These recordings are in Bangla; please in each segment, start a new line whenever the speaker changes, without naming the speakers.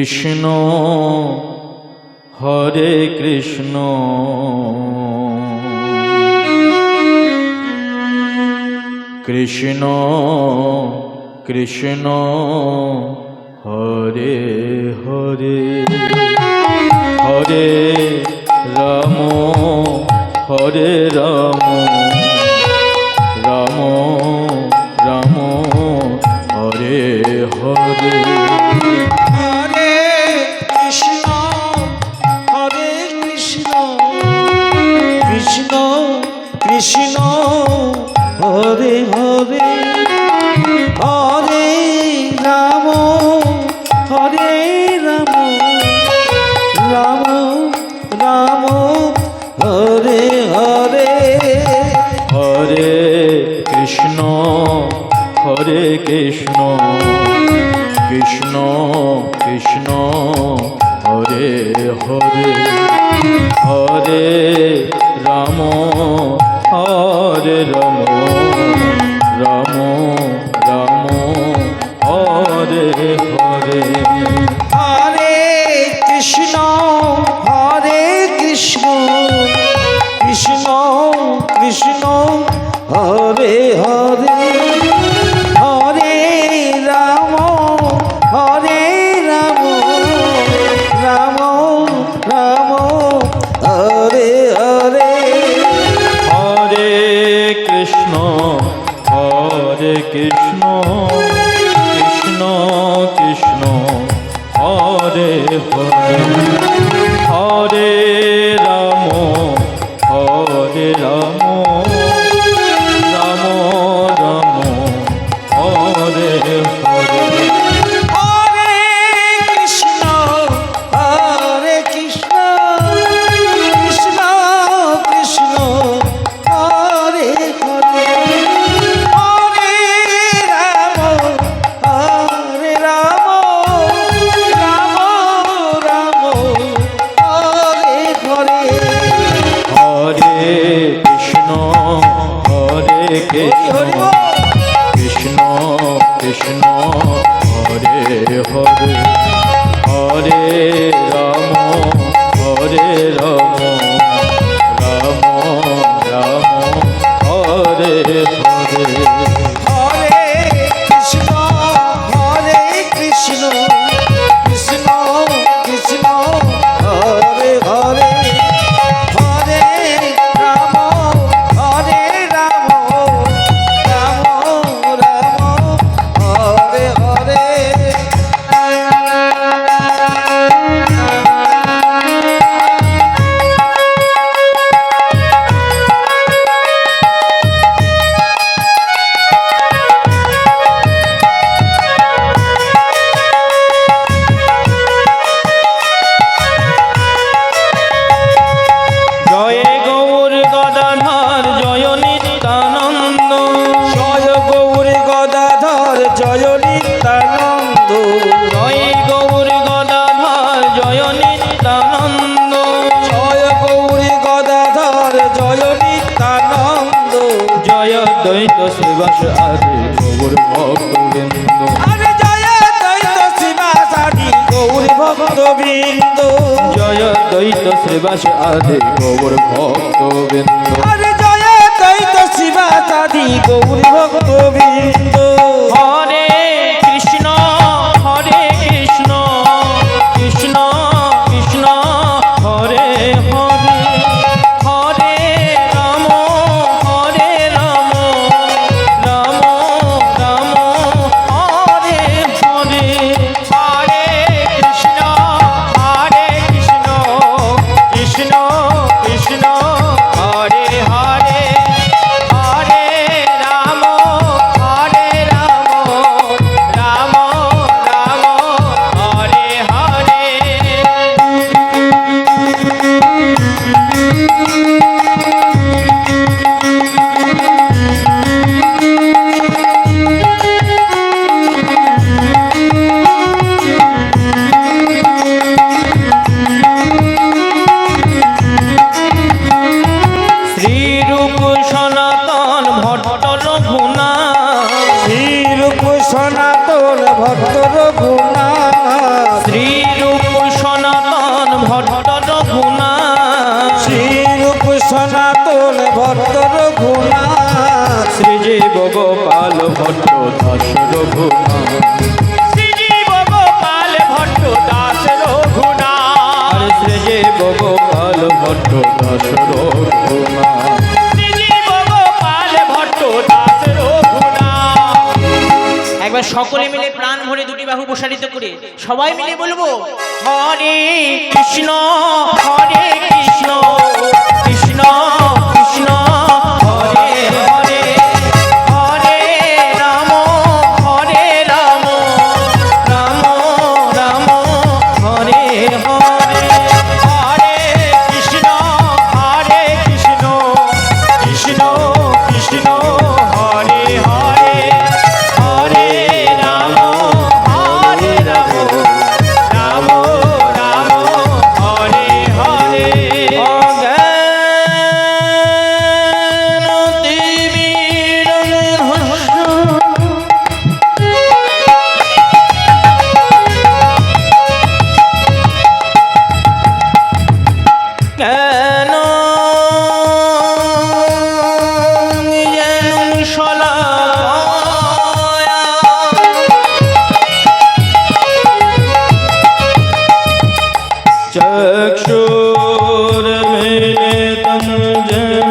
কৃষ্ণ হরে কৃষ্ণ কৃষ্ণ কৃষ্ণ হরে হরে হরে রাম হরে রাম রাম রাম হরে হরে
হরে কৃষ্ণ হরে কৃষ্ণ কৃষ্ণ কৃষ্ণ হরে হরে হরে রাম হরে রাম রাম রাম হরে হরে
হরে কৃষ্ণ হরে কৃষ্ণ কৃষ্ণ কৃষ্ণ হরে হরে হরে রাম হরে রাম রাম রাম হরে হরে
হরে কৃষ্ণ হরে কৃষ্ণ কৃষ্ণ কৃষ্ণ হরে হরে হরে রাম হরে রাম রাম রাম হরে হরে
হরে কৃষ্ণ হরে কৃষ্ণ কৃষ্ণ কৃষ্ণ হরে হরে হরে রাম হরে রাম রাম রাম হরে হরে
হরে কৃষ্ণ হরে কৃষ্ণ কৃষ্ণ কৃষ্ণ হরে হরে হরে রাম হরে রাম রাম রাম হরে হরে
হরে কৃষ্ণ হরে কৃষ্ণ কৃষ্ণ কৃষ্ণ হরে হরে হরে রাম হরে রাম রাম রাম হরে হরে
হরে কৃষ্ণ হরে কৃষ্ণ কৃষ্ণ কৃষ্ণ হরে হরে হরে রাম হরে রাম রাম রাম হরে হরে
জয় গৌর গদাধর জয় নিত্যানন্দ
জয় গৌর গদাধর জয় নিত্যানন্দ
জয় গৌর গদাধর জয় নিত্যানন্দ
জয় গৌর গদাধর জয় নিত্যানন্দ
জয় দ্বৈত শ্রীবাস আদি গৌর ভক্তবৃন্দ
আরে জয় দ্বৈত শিবাসাদি গৌর ভক্তবৃন্দ
জয় দ্বৈত শ্রীবাস আদি গৌর ভক্তবৃন্দ
আরে জয় দ্বৈত শিবাসাদি গৌর ভক্তবৃন্দ
হরে কৃষ্ণ হরে কৃষ্ণ কৃষ্ণ কৃষ্ণ হরে হরে হরে রাম হরে রাম রাম রাম হরে হরে হরে কৃষ্ণ কৃষ্ণ কৃষ্ণ হরে হরে হরে রাম
সনাতন ভট্ট রঘুনাথ
শ্রীজীব গোপাল ভট্ট দাস রঘুনাথ শ্রীজীব গোপাল ভট্ট দাস রঘুনাথ শ্রীজীব গোপাল ভট্ট দাস রঘুনাথ শ্রীজীব গোপাল ভট্ট দাস রঘুনাথ।
একবার সকলে মিলে প্রাণ ভরে দুটি বাহু প্রসারিত করে সবাই মিলে বলবো,
হরে কৃষ্ণ হরে কৃষ্ণ কৃষ্ণ কৃষ্ণ হরে হরে হরে রাম রাম রাম হরে হরে হরে কৃষ্ণ কৃষ্ণ কৃষ্ণ হরে হরে হরে রাম রাম রাম হরে হরে অজ্ঞান কেন যেন শলা চক্ষুর মেলে তন যেন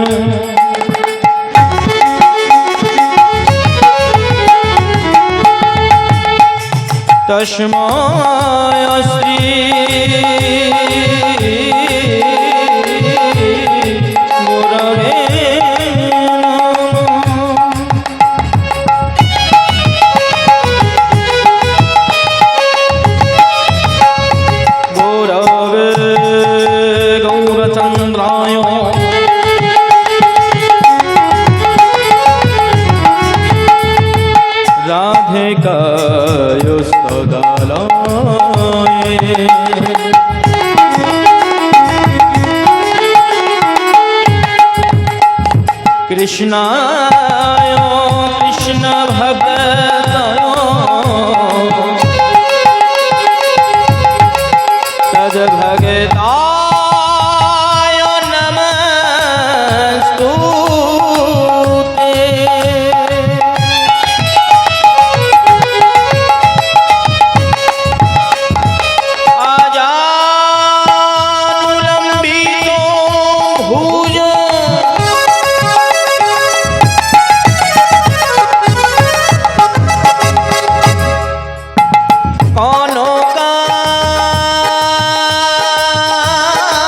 তস্মায় শ্রী গুরবে নমঃ। গৌরবে গৌরচন্দ্রায় রাধিকায় সদালয়ে কৃষ্ণায় কৃষ্ণ ভক্তায় তদ ভগতায় নমস্তুতে। আজানুলম্বিত ভুজ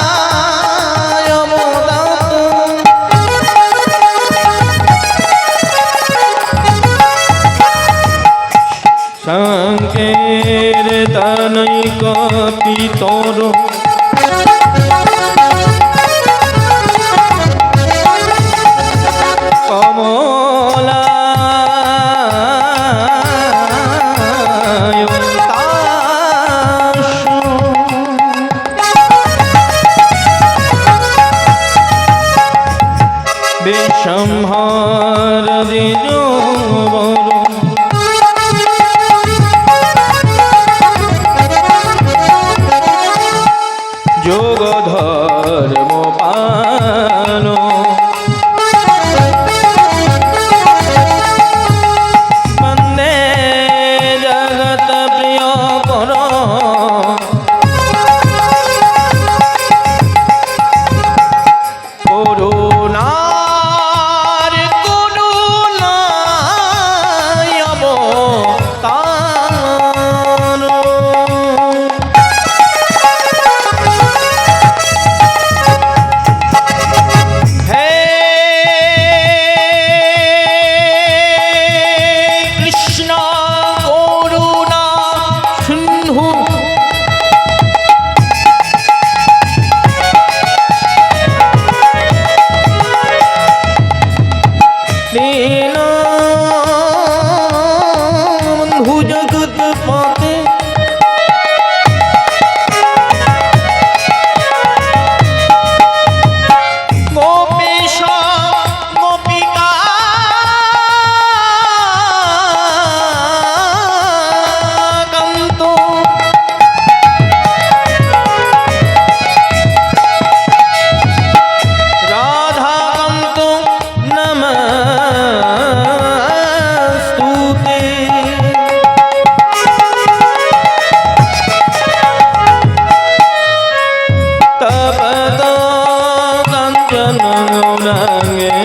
কনকায় মোদাত সংকীর্তনৈক পিতর কমলায় তাস বিশ্বম্ভর দ্বিজবর যোগ ধর্ম পাল বন্দে জগত প্রিয় কর করুণার করুণায় অবতার। হে কৃষ্ণ করুণা সিন্ধু চরণ গৌরাঙ্গে